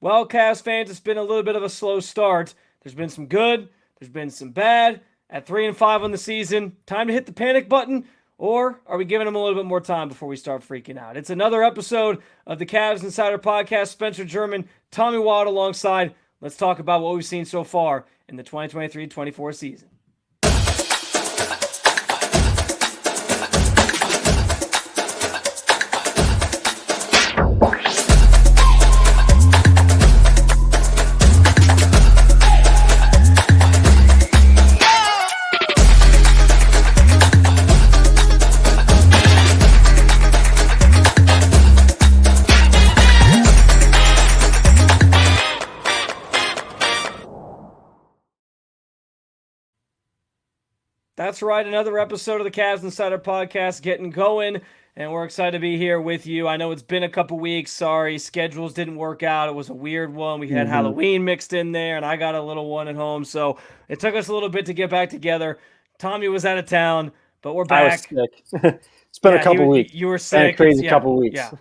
Well, Cavs fans, it's been a little bit of a slow start. There's been some good, there's been some bad. At 3-5 on the season, time to hit the panic button, or are we giving them a little bit more time before we start freaking out? It's another episode of the Cavs Insider Podcast. Spencer German, Tommy Watt alongside. Let's talk about what we've seen so far in the 2023-24 season. That's right, another episode of the Cavs Insider Podcast getting going, and we're excited to be here with you. I know it's been a couple weeks. Sorry, schedules didn't work out. It was a weird one. We had Halloween mixed in there, and I got a little one at home, so it took us a little bit to get back together. Tommy was out of town, but we're back. I was sick. It's been a couple weeks. You were sick. Been a crazy couple weeks. Yeah.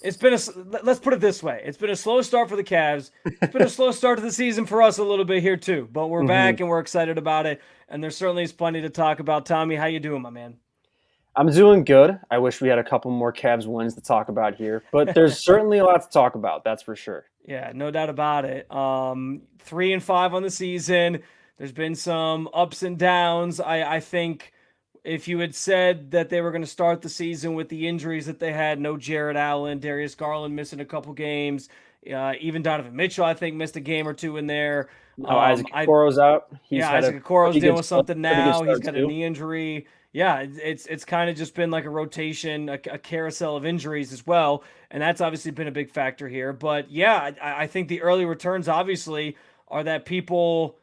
It's been let's put it this way. It's been a slow start for the Cavs. It's been a slow start to the season for us a little bit here too, but we're back and we're excited about it. And there certainly is plenty to talk about. Tommy, how you doing, my man? I'm doing good. I wish we had a couple more Cavs wins to talk about here, but there's certainly a lot to talk about. That's for sure. Yeah, no doubt about it. 3-5 on the season. There's been some ups and downs. I think if you had said that they were going to start the season with the injuries that they had, no Jared Allen, Darius Garland missing a couple games, even Donovan Mitchell, I think, missed a game or two in there. Isaac Okoro's out. Isaac Okoro's dealing with something now. He's got a knee injury. Yeah, it's kind of just been like a rotation, a carousel of injuries as well, and that's obviously been a big factor here. But yeah, I think the early returns obviously are that people.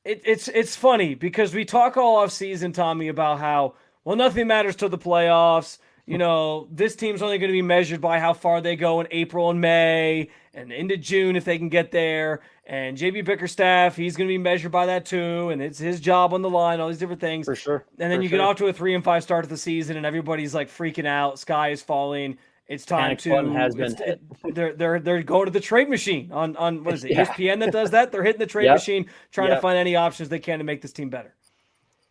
It's funny because we talk all off season, Tommy, about how nothing matters till the playoffs. You know, this team's only going to be measured by how far they go in April and May and into June if they can get there. And JB Bickerstaff, he's going to be measured by that too. And it's his job on the line, all these different things. For sure. And then you get off to a 3-5 start of the season and everybody's like freaking out. Sky is falling. It's time they're going to the trade machine on what is it, ESPN that does that? They're hitting the trade machine, trying to find any options they can to make this team better.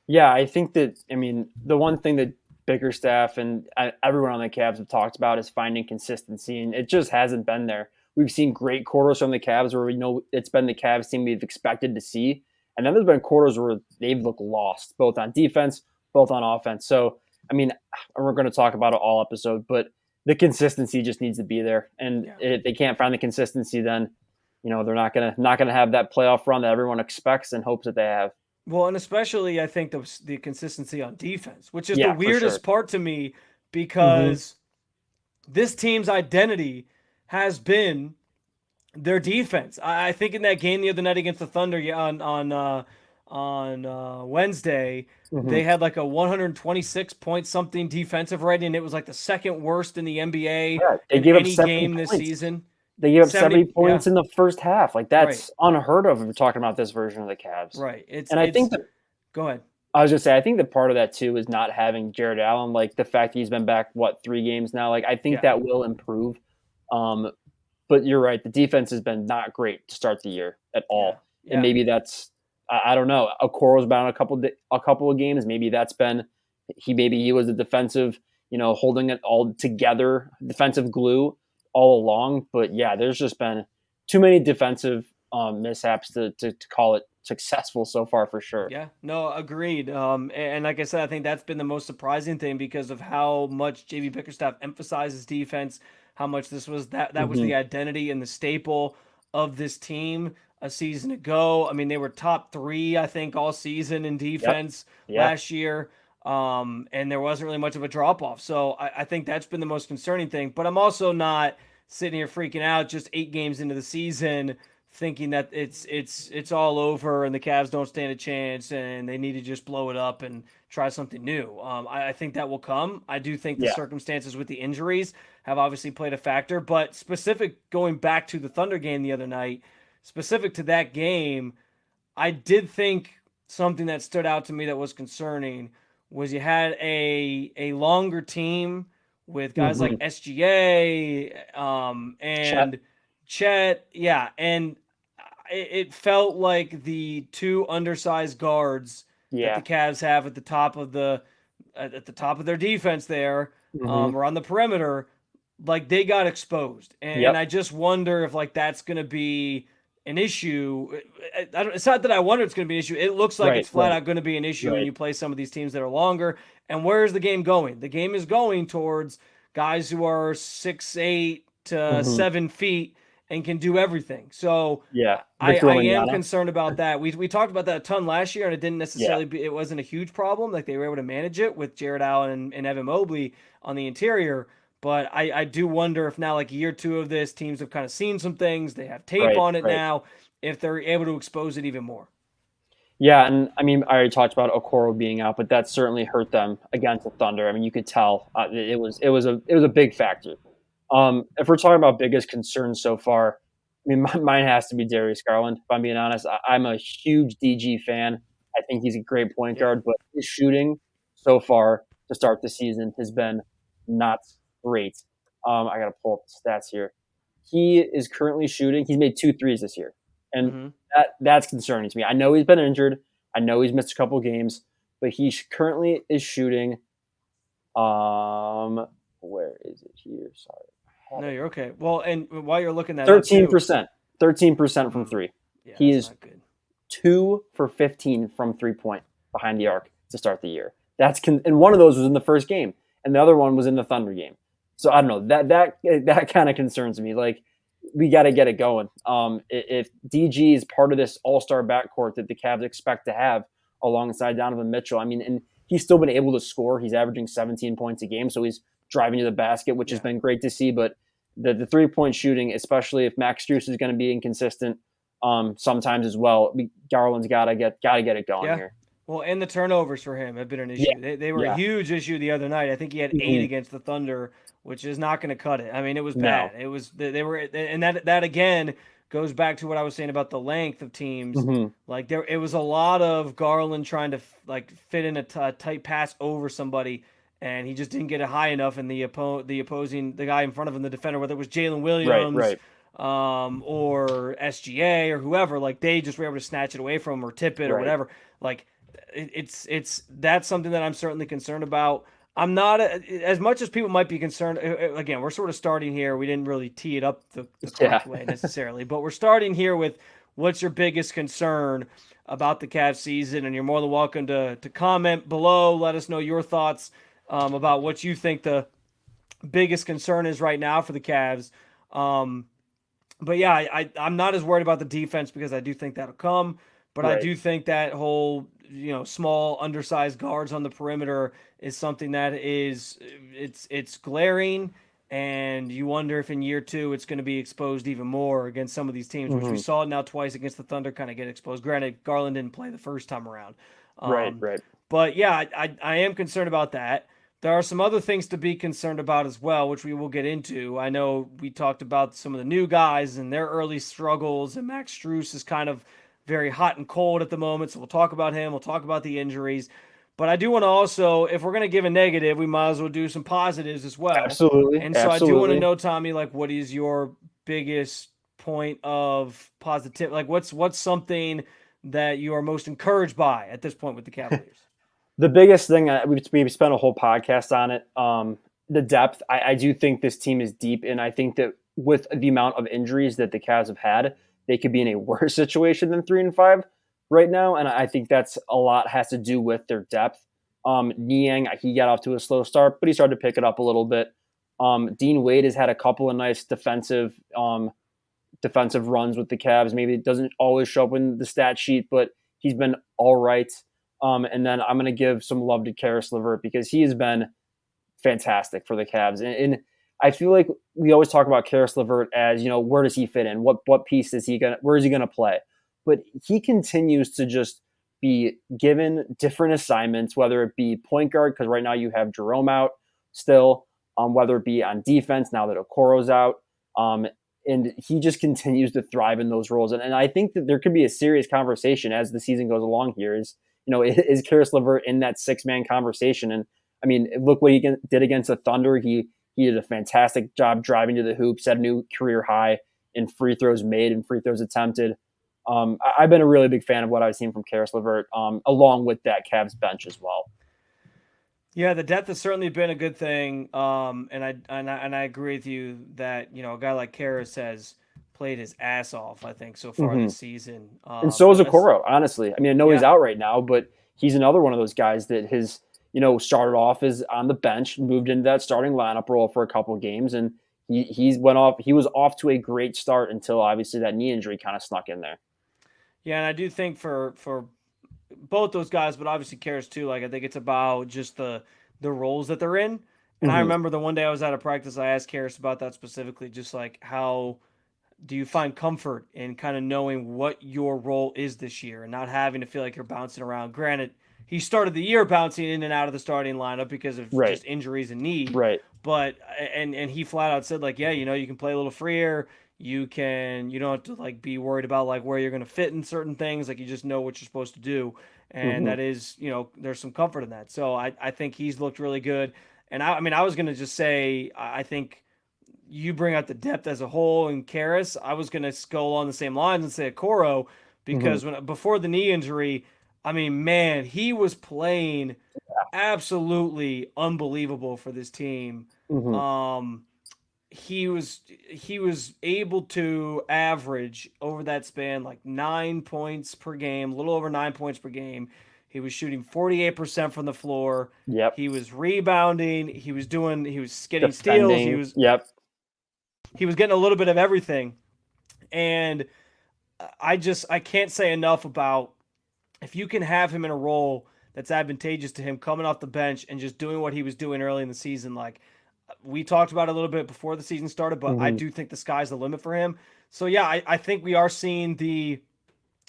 Yeah, I think that, the one thing that Bickerstaff and everyone on the Cavs have talked about is finding consistency, and it just hasn't been there. We've seen great quarters from the Cavs where we know it's been the Cavs team we've expected to see, and then there's been quarters where they've looked lost, both on defense, both on offense. So, we're going to talk about it all episode, but the consistency just needs to be there, and if they can't find the consistency, then they're not gonna have that playoff run that everyone expects and hopes that they have. Well, and especially I think the consistency on defense, which is the weirdest part to me, because this team's identity has been their defense. I think in that game the other night against the Thunder on Wednesday, they had like a 126 point something defensive rating. It was like the second worst in the NBA in any game this season. They gave up 70 points in the first half. Like, that's unheard of if we're talking about this version of the Cavs. Right. Go ahead. I was just saying, I think that part of that too is not having Jared Allen. Like, the fact that he's been back 3 games now. Like, I think that will improve. But you're right. The defense has been not great to start the year at all. Yeah. And maybe that's, I don't know. Okoro's been on a couple of games. Maybe that's been he was a defensive, holding it all together, defensive glue all along. But yeah, there's just been too many defensive mishaps to call it successful so far, for sure. Yeah, no, agreed. And like I said, I think that's been the most surprising thing because of how much JB Bickerstaff emphasizes defense, how much this was that was the identity and the staple of this team a season ago. They were top 3, I think, all season in defense last year. And there wasn't really much of a drop off. So I think that's been the most concerning thing. But I'm also not sitting here freaking out just 8 games into the season thinking that it's all over and the Cavs don't stand a chance and they need to just blow it up and try something new. I think that will come. I do think the circumstances with the injuries have obviously played a factor, but going back to the Thunder game the other night, specific to that game, I did think something that stood out to me that was concerning was you had a longer team with guys like SGA and Chet, yeah, and it felt like the two undersized guards that the Yeah. Cavs have at the top of their defense there, Hmm. or on the perimeter, like they got exposed, and Yep. I just wonder if like that's going to be an issue. It's not that I wonder it's going to be an issue. It looks like Right. it's flat Right. out going to be an issue when Right. you play some of these teams that are longer. And where is the game going? The game is going towards guys who are 6'8" to Hmm. 7 feet and can do everything. So Yeah. I, Victor I am Wembanyama. concerned about that. We talked about that a ton last year, and it didn't Yeah. necessarily be, it wasn't a huge problem. Like they were able to manage it with Jared Allen and Evan Mobley on the interior. But I do wonder if now, like year two of this, teams have kind of seen some things. They have tape Right. on it Right. now. If they're able to expose it even more. Yeah, and I mean, I already talked about Okoro being out, but that certainly hurt them against the Thunder. I mean, you could tell it was a big factor. If we're talking about biggest concerns so far, I mean, mine has to be Darius Garland. If I'm being honest, I'm a huge DG fan. I think he's a great point Yeah. guard, but his shooting so far to start the season has been not great. I got to pull up the stats here. He is currently shooting. He's made 2 threes this year, and Mm-hmm. that's concerning to me. I know he's been injured. I know he's missed a couple games, but he currently is shooting. Where is it here? Sorry, I had No, it. you're okay. Well, and while you're looking that up Thirteen too, percent. 13% from mm, three. yeah, He that's is not good. 2 for 15 from 3 point behind the arc to start the year. And one of those was in the first game, and the other one was in the Thunder game. So I don't know, that kind of concerns me. Like we got to get it going. If DG is part of this All Star backcourt that the Cavs expect to have alongside Donovan Mitchell, I mean, and he's still been able to score. He's averaging 17 points a game, so he's driving to the basket, which has Yeah. been great to see. But the 3 point shooting, especially if Max Strus is going to be inconsistent, sometimes as well. Garland's gotta get it going Yeah. here. Well, and the turnovers for him have been an Yeah, issue. They were a yeah. huge issue the other night. I think he had 8 Mhm. against the Thunder, which is not going to cut it. I mean, it was No. bad. It was they were, and that again goes back to what I was saying about the length of teams. Mhm. Like there, it was a lot of Garland trying to like fit in a tight pass over somebody, and he just didn't get it high enough. And the guy in front of him, the defender, whether it was Jalen Right, Williams, right, or SGA or whoever, like they just were able to snatch it away from him or tip it or right. whatever. Like it's that's something that I'm certainly concerned about. I'm not as much as people might be concerned. Again, we're sort of starting here. We didn't really tee it up the Yeah. correct way necessarily, but we're starting here with what's your biggest concern about the Cavs season, and you're more than welcome to comment below. Let us know your thoughts about what you think the biggest concern is right now for the Cavs. Um, but yeah, I'm not as worried about the defense because I do think that'll come. But I Right. do think that whole small undersized guards on the perimeter is something that it's glaring, and you wonder if in year two it's going to be exposed even more against some of these teams, which we Mhm. saw now twice against the Thunder kind of get exposed. Granted, Garland didn't play the first time around, Right, um, right. but yeah, I am concerned about that. There are some other things to be concerned about as well, which we will get into. I know we talked about some of the new guys and their early struggles, and Max Strus is kind of very hot and cold at the moment. So we'll talk about him. We'll talk about the injuries. But I do want to also, if we're going to give a negative, we might as well do some positives as well. Absolutely, And so I do want to absolutely. know, Tommy, like, what is your biggest point of positive? Like, what's something that you are most encouraged by at this point with the Cavaliers? The biggest thing we've spent a whole podcast on it. The depth. I do think this team is deep, and I think that with the amount of injuries that the Cavs have had, they could be in a worse situation than 3-5 right now. And I think that's a lot has to do with their depth. Niang, he got off to a slow start, but he started to pick it up a little bit. Dean Wade has had a couple of nice defensive runs with the Cavs. Maybe it doesn't always show up in the stat sheet, but he's been all right. And then I'm going to give some love to Karis LeVert because he has been fantastic for the Cavs. And I feel like we always talk about Karis LeVert as, where does he fit in? What piece is he going to, where is he going to play? But he continues to just be given different assignments, whether it be point guard, because right now you have Jerome out still, whether it be on defense now that Okoro's out. And he just continues to thrive in those roles. And I think that there could be a serious conversation as the season goes along here is Karis LeVert in that 6-man conversation? And I mean, look what he did against the Thunder. He did a fantastic job driving to the hoop, set a new career high. in free throws made and free throws attempted. I've been a really big fan of what I've seen from Karis LeVert, along with that Cavs bench as well. Yeah, the depth has certainly been a good thing. And I agree with you that a guy like Karras has played his ass off, I think, so far Mm-hmm. this season. And so is That's Okoro, honestly. I mean, I know he's yeah. out right now, but he's another one of those guys that has, started off as on the bench, moved into that starting lineup role for a couple of games, and he was off to a great start until obviously that knee injury kind of snuck in there. Yeah, and I do think for both those guys, but obviously Karras too. Like I think it's about just the roles that they're in. And I Mm-hmm. remember the one day I was out of practice, I asked Karras about that specifically, just like how do you find comfort in kind of knowing what your role is this year and not having to feel like you're bouncing around? Granted, he started the year bouncing in and out of the starting lineup because of Right, just injuries and need, right. but and he flat out said like, yeah, you can play a little freer. You don't have to like be worried about like where you're going to fit in certain things. Like you just know what you're supposed to do. And Mm-hmm. that is, there's some comfort in that. So I think he's looked really good. And I mean, I was going to just say, I think you bring out the depth as a whole in Karras. I was going to go along the same lines and say Okoro Mm-hmm. because before the knee injury, I mean, man, he was playing absolutely unbelievable for this team. Mm-hmm. Um, he was able to average over that span like 9 points per game, a little over 9 points per game. He was shooting 48% from the floor. Yep. He was rebounding. He was getting steals. He Defending. was Yep. he was getting a little bit of everything. And I can't say enough about if you can have him in a role that's advantageous to him coming off the bench and just doing what he was doing early in the season. Like we talked about a little bit before the season started, but I Mm-hmm. do think the sky's the limit for him. So yeah, I think we are seeing the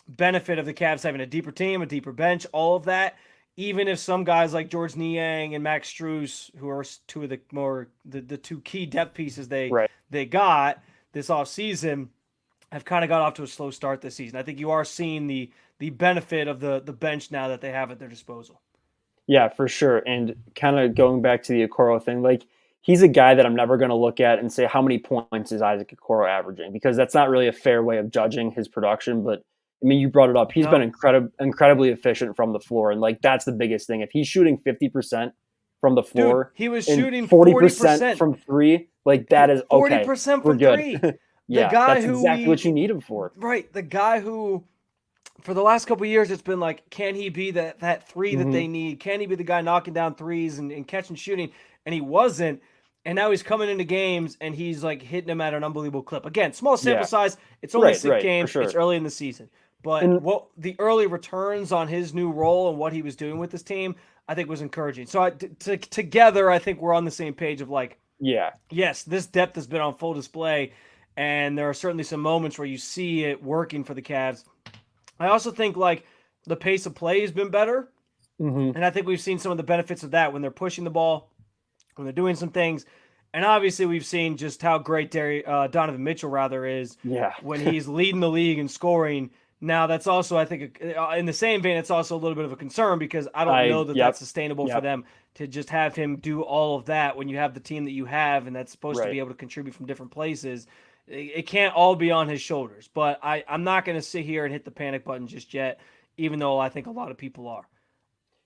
benefit of the Cavs having a deeper team, a deeper bench, all of that. Even if some guys like George Niang and Max Strus, who are two of the two key depth pieces Right. they got this offseason, have kind of got off to a slow start this season. I think you are seeing the benefit of the bench now that they have at their disposal. Yeah, for sure. And kind of going back to the Okoro thing, like he's a guy that I'm never going to look at and say how many points is Isaac Okoro averaging because that's not really a fair way of judging his production. But I mean, you brought it up. He's been No, incredibly efficient from the floor, and like that's the biggest thing. If he's shooting 50% from the dude, floor he was and shooting 40% 40%. from three, like that is okay. 40% We're from good. three. The Yeah, guy that's who exactly what you need him for. right, the guy who for the last couple of years it's been like, can he be that three that Hmm. they need? Can he be the guy knocking down threes and catching shooting? And he wasn't. And now he's coming into games and he's like hitting them at an unbelievable clip. Again, small sample Yeah, size. It's only right, six right, for games. It's sure. early in the season. But And what the early returns on his new role and what he was doing with this team, I think was encouraging. So together, I think we're on the same page of like, yeah, yes, this depth has been on full display, and there are certainly some moments where you see it working for the Cavs. I also think like the pace of play has been better, hmm, and I think we've seen some of the benefits of that when they're pushing the ball, when they're doing some things, and obviously we've seen just how great Donovan Mitchell rather is yeah, when he's leading the league in scoring. Now that's also I think in the same vein it's also a little bit of a concern because I don't know that that's yep, sustainable for yep, them to just have him do all of that when you have the team that you have and that's supposed to right. be able to contribute from different places. It can't all be on his shoulders, but I'm not going to sit here and hit the panic button just yet, even though I think a lot of people are.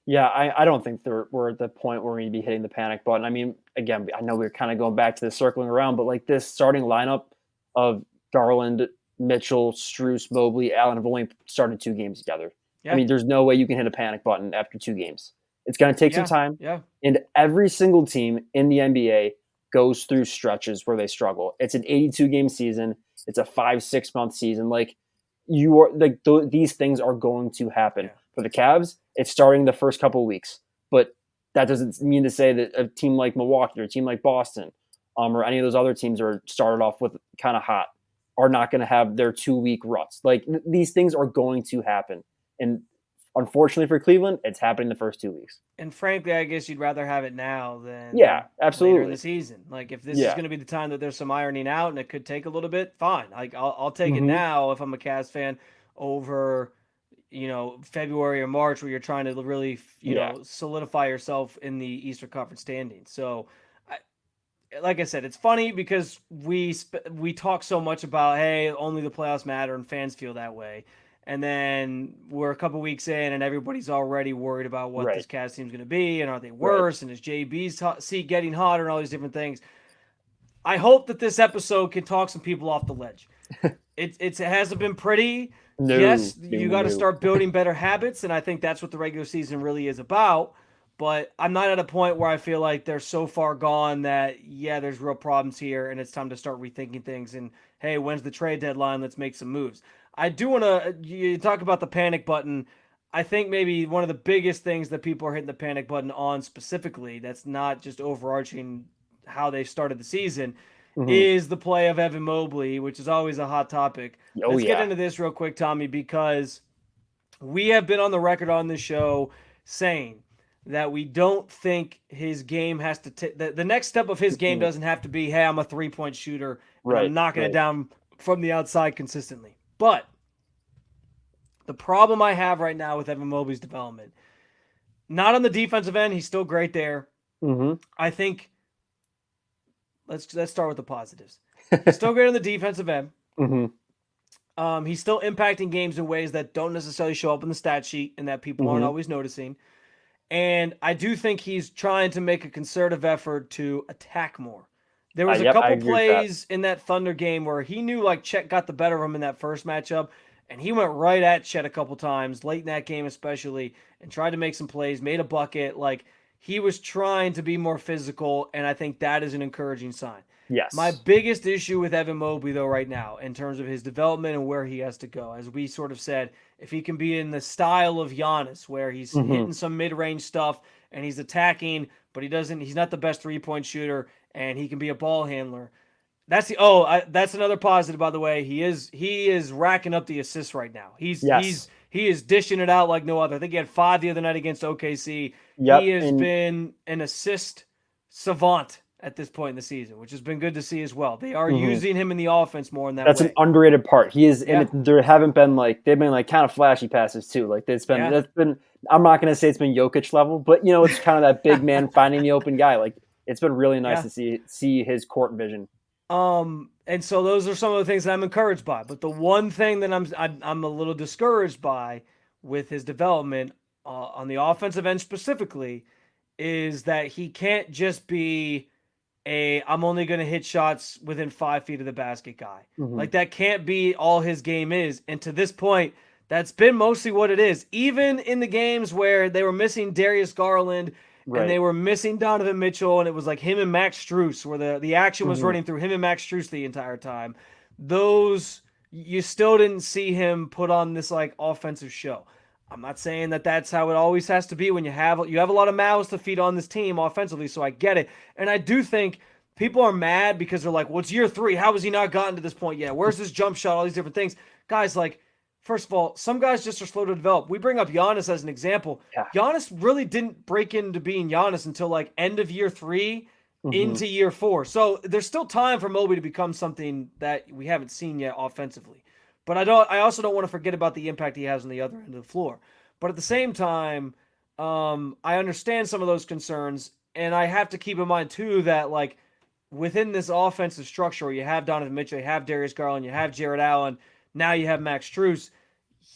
Yeah, I don't think we're at the point where we need to be hitting the panic button. I mean, again, I know we're kind of going back to the circling around, but like this starting lineup of Garland, Mitchell, Strus, Mobley, Allen have only started 2 games together. I Yeah, mean, there's no way you can hit a panic button after 2 games. It's going to take some yeah, time, yeah, and every single team in the NBA goes through stretches where they struggle. It's an 82 game season. It's a 5 6 month season. Like you are like these things are going to happen yeah. for the Cavs. It's starting the first couple of weeks, but that doesn't mean to say that a team like Milwaukee or a team like Boston, or any of those other teams are started off with kind of hot, are not going to have their 2 week ruts. Like these things are going to happen, and unfortunately for Cleveland, it's happening the first 2 weeks. And frankly, I guess you'd rather have it now Yeah, than later in the absolutely. season. Like if this is Yeah. going to be the time that there's some ironing out and it could take a little bit, fine. Like I'll take it Hmm. now if I'm a Cavs fan over February or March where you're trying to really Yeah. solidify yourself in the Eastern Conference standings. So like I said, it's funny because we talk so much about, hey, only the playoffs matter, and fans feel that way. And then we're a couple weeks in, and everybody's already worried about what Right. this Cavs team's going to be, and are they Right. worse, and is JB's seat getting hotter, and all these different things. I hope that this episode can talk some people off the ledge. It hasn't been pretty. No, Yes, no, you got to no. start building better habits, and I think that's what the regular season really is about. But I'm not at a point where I feel like they're so far gone that, yeah, there's real problems here, and it's time to start rethinking things. And hey, when's the trade deadline? Let's make some moves. I do want to, you talk about the panic button. I think maybe one of the biggest things that people are hitting the panic button on specifically, that's not just overarching how they started the season, Mm-hmm. is the play of Evan Mobley, which is always a hot topic. Oh, Let's get yeah. into this real quick, Tommy, because we have been on the record on this show saying that we don't think his game has to the next step of his game Mhm. doesn't have to be, hey, I'm a 3-point shooter and I'm Right. knocking it Right. down from the outside consistently. But the problem I have right now with Evan Mobley's development, not on the defensive end, he's still great there. Mm-hmm. I think let's start with the positives. He's still great on the defensive end. Mm-hmm. He's still impacting games in ways that don't necessarily show up in the stat sheet and that people aren't Mm-hmm. always noticing. And I do think he's trying to make a concerted effort to attack more. There was a Yep, I couple agree with that. plays in that Thunder game where he knew like Chet got the better of him in that first matchup, and he went right at Chet a couple times, late in that game especially, and tried to make some plays, made a bucket. Like he was trying to be more physical, and I think that is an encouraging sign. My Yes. biggest issue with Evan Mobley, though, right now, in terms of his development and where he has to go, as we sort of said, if he can be in the style of Giannis, where he's Mm-hmm. hitting some mid-range stuff and he's attacking, but he's not the best 3-point shooter, and he can be a ball handler. That's another positive, by the way. He is racking up the assists right now. Yes. He is dishing it out like no other. I think he had 5 the other night against OKC. He Yep. has And been an assist savant at this point in the season, which has been good to see as well. They are mm-hmm. using him in the offense more in that That's an way. underrated part. He is, Yeah. and there haven't been like they've been like kind of flashy passes too. Like it's been Yeah. that's been. I'm not going to say it's been Jokic level, but it's kind of that big man finding the open guy. Like it's been really nice Yeah. to see his court vision. And so those are some of the things that I'm encouraged by. But the one thing that I'm a little discouraged by with his development on the offensive end specifically is that he can't just be I'm only going to hit shots within 5 feet of the basket guy. Mm-hmm. Like that can't be all his game is. And to this point, that's been mostly what it is. Even in the games where they were missing Darius Garland and they were missing Donovan Mitchell, and it was like him and Max Strus, where the action was Mm-hmm. running through him and Max Strus the entire time. Those, you still didn't see him put on this like offensive show. I'm not saying that that's how it always has to be when you have a lot of mouths to feed on this team offensively, so I get it. And I do think people are mad because they're like, well, it's year 3. How has he not gotten to this point yet? Where's his jump shot? All these different things. Guys, like, first of all, some guys just are slow to develop. We bring up Giannis as an example. Yeah. Giannis really didn't break into being Giannis until like end of year 3 into year 4. So there's still time for Mobley to become something that we haven't seen yet offensively. But I also don't want to forget about the impact he has on the other end of the floor. But at the same time, I understand some of those concerns, and I have to keep in mind too that like within this offensive structure, where you have Donovan Mitchell, you have Darius Garland, you have Jared Allen, now you have Max Strus.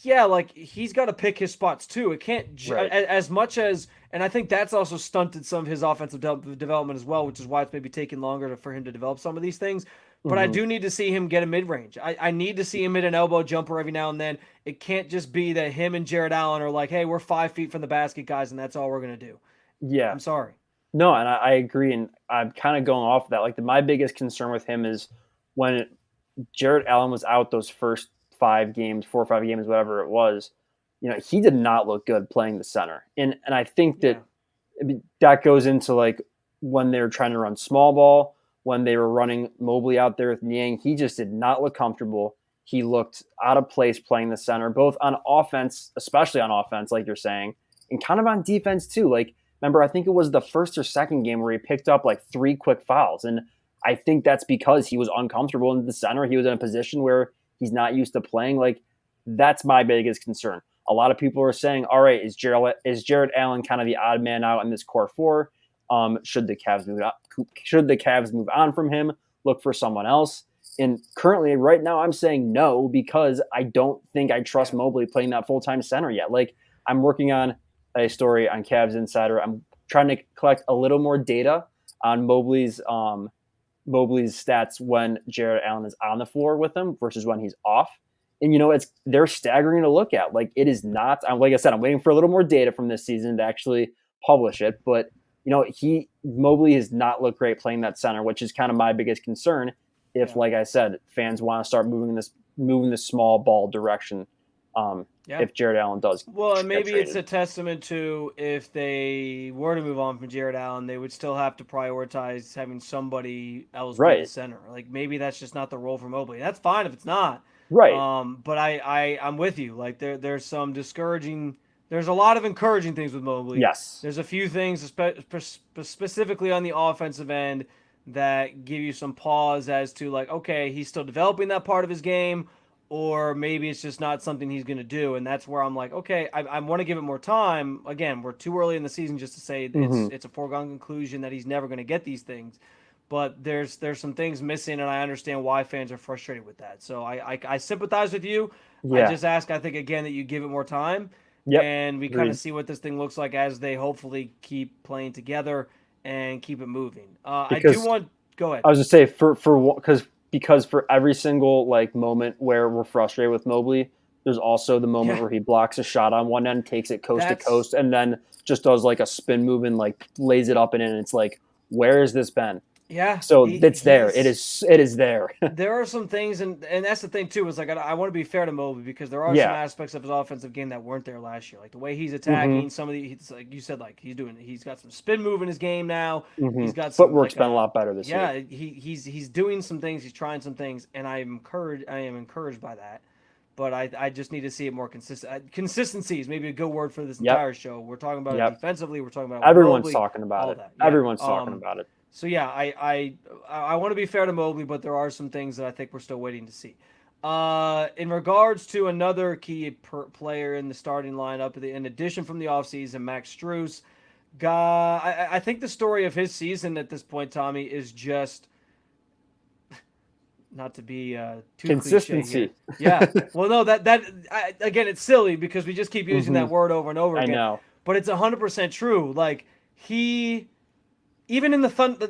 Yeah, like he's got to pick his spots too. It can't as much as, and I think that's also stunted some of his offensive development as well, which is why it's maybe taking longer for him to develop some of these things. But I do need to see him get a mid-range. I need to see him hit an elbow jumper every now and then. It can't just be that him and Jared Allen are like, hey, we're 5 feet from the basket, guys, and that's all we're going to do. Yeah. I'm sorry. No, and I agree, and I'm kind of going off of that. Like my biggest concern with him is when Jared Allen was out those first 5 games, 4 or 5 games, whatever it was, he did not look good playing the center. And I think that that goes into like when they were trying to run small ball, when they were running Mobley out there with Niang, he just did not look comfortable. He looked out of place playing the center, both on offense, especially on offense, like you're saying, and kind of on defense too. Like, remember, I think it was the first or second game where he picked up like 3 quick fouls. And I think that's because he was uncomfortable in the center. He was in a position where he's not used to playing. Like, that's my biggest concern. A lot of people are saying, all right, is Jared Allen kind of the odd man out in this core 4? Should the Cavs move on from him, look for someone else? And currently, right now, I'm saying no because I don't think I trust Mobley playing that full-time center yet. Like, I'm working on a story on Cavs Insider. I'm trying to collect a little more data on Mobley's stats when Jared Allen is on the floor with him versus when he's off. And they're staggering to look at. Like, it is not. Like I said, I'm waiting for a little more data from this season to actually publish it. But Mobley has not looked great playing that center, which is kind of my biggest concern. If, like I said, fans want to start moving this small ball direction, if Jared Allen does. Well, and maybe it's a testament to if they were to move on from Jared Allen, they would still have to prioritize having somebody else be the center. Like, maybe that's just not the role for Mobley. That's fine if it's not. Right. But I'm with you. Like, there's some discouraging. There's a lot of encouraging things with Mobley. Yes. There's a few things, specifically on the offensive end, that give you some pause as to, like, okay, he's still developing that part of his game, or maybe it's just not something he's going to do. And that's where I'm like, okay, I want to give it more time. Again, we're too early in the season just to say it's a foregone conclusion that he's never going to get these things. But there's some things missing, and I understand why fans are frustrated with that. So I sympathize with you. Yeah. I just ask, I think, again, that you give it more time. Yep. And we kind of see what this thing looks like as they hopefully keep playing together and keep it moving. Go ahead. I was just say because for every single moment where we're frustrated with Mobley, there's also the moment where he blocks a shot on one end, takes it coast to coast, and then just does like a spin move and lays it up and in. And it's like, where has this been? Yeah. So it's there. It is there. There are some things, and that's the thing too, is like I want to be fair to Mobley because there are some aspects of his offensive game that weren't there last year. Like the way he's attacking, some of like you said, like he's got some spin move in his game now. He's got some footwork's been a lot better this year. Yeah, he's doing some things, he's trying some things, and I am encouraged by that. But I just need to see it more consistent. Consistency is maybe a good word for this entire show. We're talking about it defensively. We're talking about everyone's Mobley, talking about it. Yeah. Everyone's talking about it. So yeah, I want to be fair to Mobley, but there are some things that I think we're still waiting to see. In regards to another key player in the starting lineup, in addition from the offseason, Max Strus, I think the story of his season at this point, Tommy, is just not to be too consistency. Yeah. Well, no, again, it's silly because we just keep using that word over and over again. I know, but it's 100% true. Like even in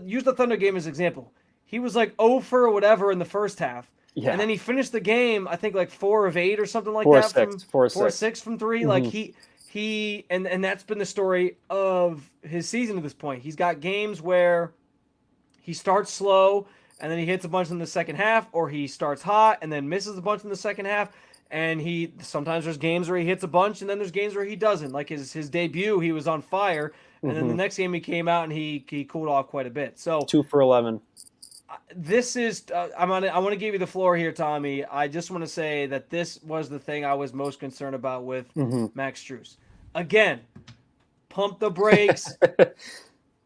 use the Thunder game as an example. He was like 0 for whatever in the first half. Yeah. And then he finished the game, I think, like 4 of 8 or something like that. 4 of 6 from 3. Like he and that's been the story of his season to this point. He's got games where he starts slow and then he hits a bunch in the second half, or he starts hot and then misses a bunch in the second half. And sometimes there's games where he hits a bunch, and then there's games where he doesn't. Like his debut, he was on fire, and then the next game he came out and he cooled off quite a bit. So 2 for 11. This is I want to give you the floor here, Tommy. I just want to say that this was the thing I was most concerned about with Max Strus. Again, pump the brakes.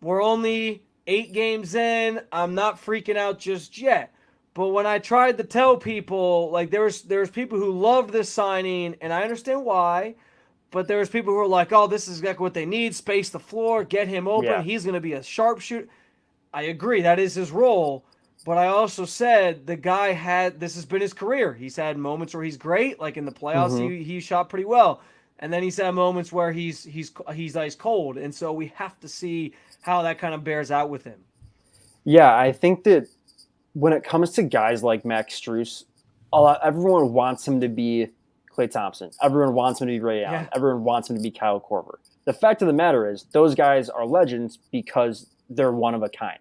We're only 8 games in. I'm not freaking out just yet. But when I tried to tell people, like there's people who love this signing, and I understand why, but there's people who are like, oh, this is exactly what they need, space the floor, get him open, he's going to be a sharpshooter. I agree, that is his role, but I also said the guy this has been his career. He's had moments where he's great, like in the playoffs, he shot pretty well, and then he's had moments where he's ice cold, and so we have to see how that kind of bears out with him. Yeah, I think that when it comes to guys like Max Strus, everyone wants him to be Klay Thompson. Everyone wants him to be Ray Allen. Everyone wants him to be Kyle Korver. The fact of the matter is, those guys are legends because they're one of a kind.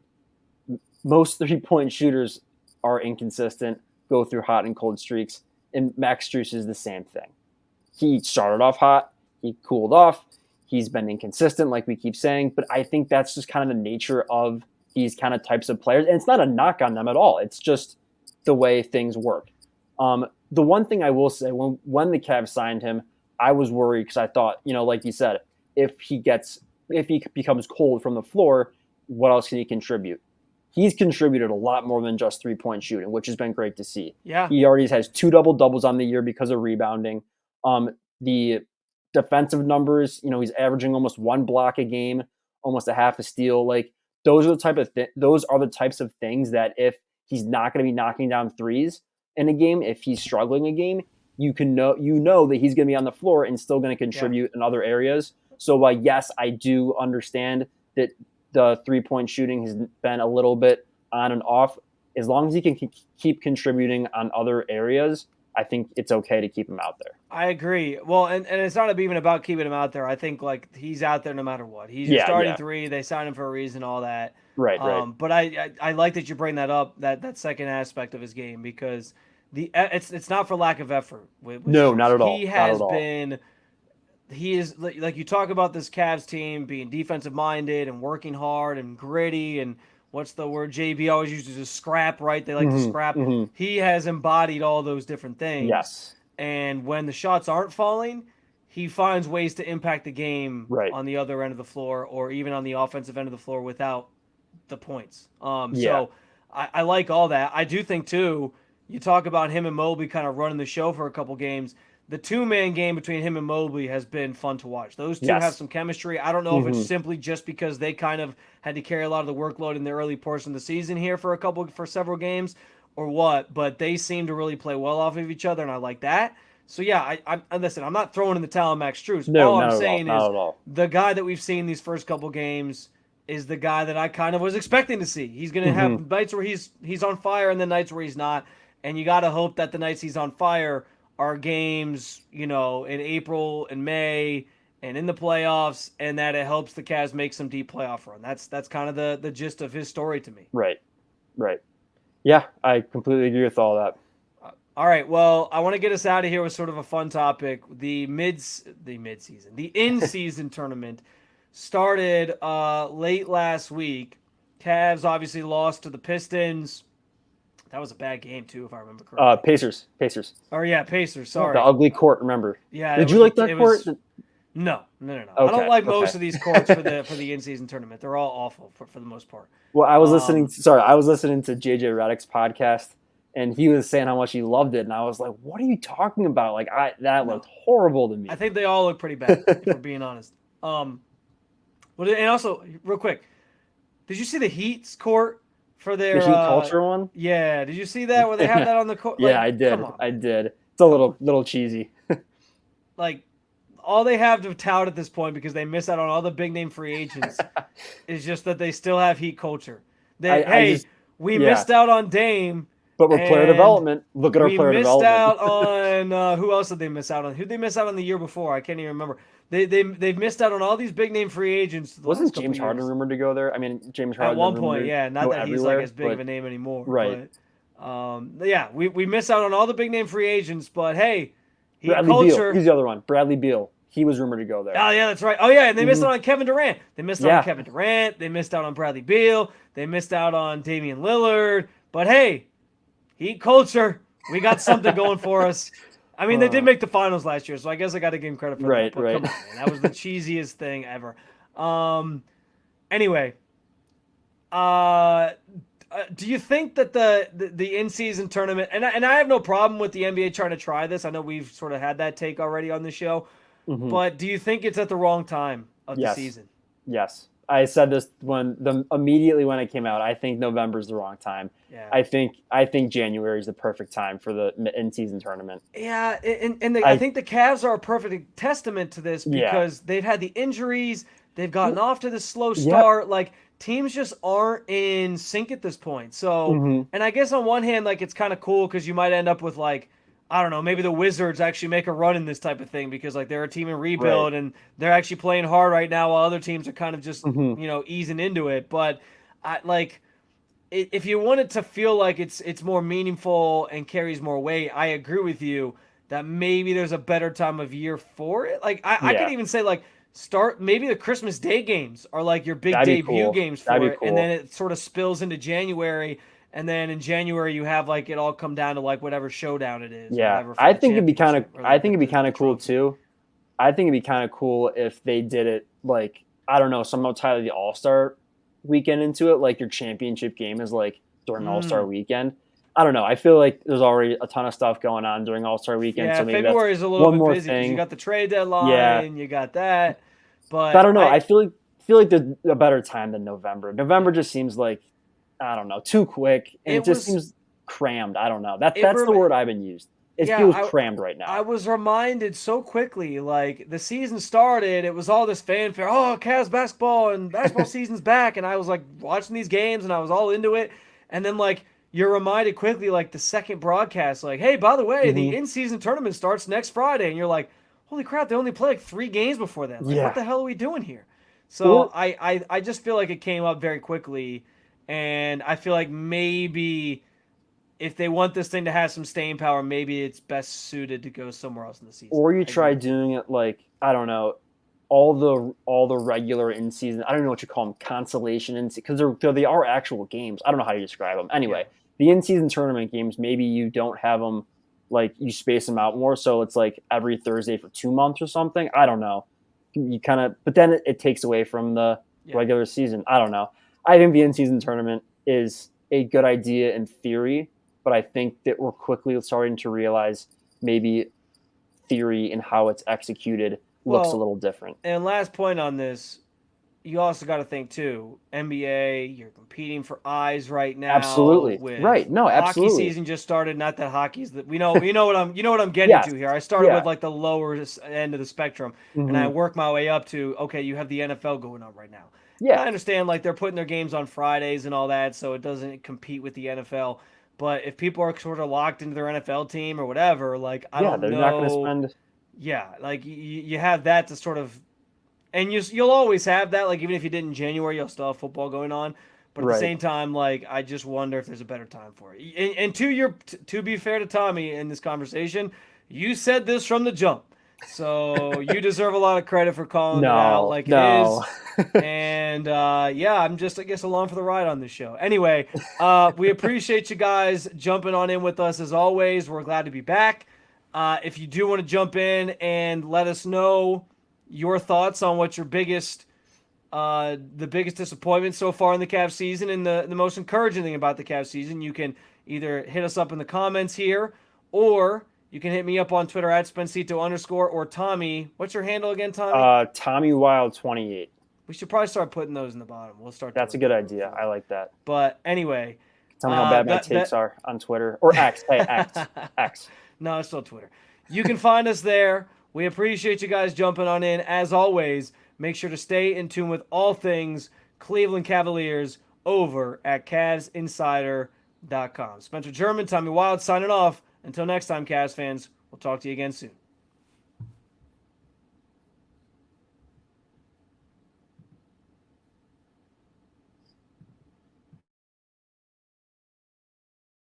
Most 3-point shooters are inconsistent, go through hot and cold streaks, and Max Strus is the same thing. He started off hot, he cooled off, he's been inconsistent, like we keep saying, but I think that's just kind of the nature of these kind of types of players. And it's not a knock on them at all. It's just the way things work. The one thing I will say, when the Cavs signed him, I was worried because I thought, like you said, if he becomes cold from the floor, what else can he contribute? He's contributed a lot more than just 3-point shooting, which has been great to see. Yeah. He already has 2 double-doubles on the year because of rebounding. The defensive numbers, he's averaging almost 1 block a game. almost a half a steal. Like those are the types of things that if he's not going to be knocking down threes in a game, if he's struggling a game, you know that he's going to be on the floor and still going to contribute in other areas. So yes, I do understand that the 3-point shooting has been a little bit on and off. As long as he can keep contributing on other areas, I think it's okay to keep him out there. I agree. Well, and it's not even about keeping him out there. I think like he's out there no matter what. He's your starting three. They signed him for a reason, all that. Right. But I like that you bring that up, that second aspect of his game, because it's not for lack of effort. No, not at all. He is like you talk about this Cavs team being defensive minded and working hard and gritty, and what's the word JB always uses, to scrap, right? They like to scrap. He has embodied all those different things. Yes. And when the shots aren't falling, he finds ways to impact the game on the other end of the floor, or even on the offensive end of the floor without the points. So I like all that. I do think too, you talk about him and Mobley kind of running the show for a couple games. The two-man game between him and Mobley has been fun to watch. Those two have some chemistry. I don't know if it's simply just because they kind of had to carry a lot of the workload in the early portion of the season here for several games, or what, but they seem to really play well off of each other, and I like that. So yeah, listen, I'm not throwing in the towel on Max Strus. No, all I'm saying is the guy that we've seen these first couple games is the guy that I kind of was expecting to see. He's going to have nights where he's on fire and then nights where he's not, and you got to hope that the nights he's on fire are games, in April and May and in the playoffs, and that it helps the Cavs make some deep playoff run. That's kind of the gist of his story to me. Right. Yeah, I completely agree with all that. All right, well, I want to get us out of here with sort of a fun topic. The in-season tournament started late last week. Cavs obviously lost to the Pistons. That was a bad game, too, if I remember correctly. Pacers. Oh, yeah, Pacers. Sorry. The ugly court, remember. Yeah. Did you like that court? No. Okay, I don't like most of these courts for the in-season tournament. They're all awful for the most part. Well, I was listening to JJ Redick's podcast, and he was saying how much he loved it, and I was like, what are you talking about? Like, that looked horrible to me. I think they all look pretty bad, if we're being honest. And also, real quick, did you see the Heat's court? For their the Heat culture one? Yeah, did you see that where they have that on the court? Yeah, I did. I did. It's a little cheesy. Like, all they have to tout at this point, because they miss out on all the big name free agents, is just that they still have Heat culture. We missed out on Dame, but we're player development. Look at our player development. We missed out on who else did they miss out on? Who did they miss out on the year before? I can't even remember. They've missed out on all these big name free agents. Wasn't James Harden rumored to go there? I mean, James Harden at one point, yeah. Not that he's like as big of a name anymore, right? But, yeah, we miss out on all the big name free agents. But hey, Bradley Beal. He's the other one. Bradley Beal. He was rumored to go there. Oh yeah, that's right. Oh yeah, and they missed out on Kevin Durant. They missed out on Kevin Durant. They missed out on Bradley Beal. They missed out on Damian Lillard. But hey, Heat culture. We got something going for us. I mean, they did make the finals last year, so I guess I got to give him credit for that. But come on, man. That was the cheesiest thing ever. Anyway, do you think that the in-season tournament, and I have no problem with the NBA trying to try this. I know we've sort of had that take already on the show, but do you think it's at the wrong time of the season? Yes. I said this immediately when it came out. I think November is the wrong time. Yeah. I think January is the perfect time for the in-season tournament. Yeah, and I think the Cavs are a perfect testament to this, because they've had the injuries, they've gotten off to this slow start. Like, teams just aren't in sync at this point. So, and I guess on one hand, like, it's kind of cool because you might end up with, like, I don't know, maybe the Wizards actually make a run in this type of thing, because like they're a team in rebuild and they're actually playing hard right now, while other teams are kind of just easing into it. But if you want it to feel like it's more meaningful and carries more weight, I agree with you that maybe there's a better time of year for it. Like I could even say like start maybe the Christmas Day games are like your big debut games for it, and then it sort of spills into January. And then in January you have like it all come down to like whatever showdown it is. Yeah, I think it'd be kind of cool too. I think it'd be kind of cool if they did it like, I don't know, somehow tie the All-Star weekend into it. Like your championship game is like during All-Star weekend. I don't know. I feel like there's already a ton of stuff going on during All-Star weekend. Yeah, so maybe February is a little bit busy because you got the trade deadline. You got that. But I don't know. I feel like feel like there's a better time than November. November just seems like, I don't know, too quick, and it just seems crammed. I don't know. That's the word I've been used. It feels crammed right now. I was reminded so quickly, like the season started, it was all this fanfare. Oh, Cavs basketball and basketball season's back, and I was like watching these games and I was all into it. And then like you're reminded quickly, like the second broadcast, like, hey, by the way, the in-season tournament starts next Friday, and you're like, holy crap, they only play like 3 games before that. Like, what the hell are we doing here? So I just feel like it came up very quickly, and I feel like maybe if they want this thing to have some staying power, maybe it's best suited to go somewhere else in the season. Or you try doing it like, I don't know, all the regular in season. I don't know what you call them, consolation in because they are actual games. I don't know how you describe them. Anyway, the in season tournament games, maybe you don't have them like you space them out more, so it's like every Thursday for 2 months or something. I don't know. You kind of, but then it takes away from the regular season. I don't know. I think the in season tournament is a good idea in theory, but I think that we're quickly starting to realize maybe theory and how it's executed looks a little different. And last point on this, you also got to think too, NBA, you're competing for eyes right now. Absolutely. Right. No, absolutely. Hockey season just started. Not that hockey's that we know what I'm getting to here. I started with like the lower end of the spectrum, and I work my way up to, okay, you have the NFL going on right now. Yeah. I understand like they're putting their games on Fridays and all that, so it doesn't compete with the NFL. But if people are sort of locked into their NFL team or whatever, like I don't know. Yeah, they're not going to spend. Yeah, like you have that to sort of, and you'll always have that. Like even if you did in January, you'll still have football going on. But at the same time, like I just wonder if there's a better time for it. And to be fair to Tommy in this conversation, you said this from the jump, so you deserve a lot of credit for calling it out like it is. And I'm just, I guess, along for the ride on this show. Anyway, we appreciate you guys jumping on in with us as always. We're glad to be back. If you do want to jump in and let us know your thoughts on what your the biggest disappointment so far in the Cavs season and the most encouraging thing about the Cavs season, you can either hit us up in the comments here, or you can hit me up on Twitter at Spencito_ or Tommy. What's your handle again, Tommy? Tommy Wild 28. We should probably start putting those in the bottom. We'll start. That's a good idea. I like that. But anyway, tell me how bad my takes are on Twitter or X. Hey, X. No, it's still Twitter. You can find us there. We appreciate you guys jumping on in. As always, make sure to stay in tune with all things Cleveland Cavaliers over at CavsInsider.com. Spencer German, Tommy Wild signing off. Until next time, Cavs fans, we'll talk to you again soon.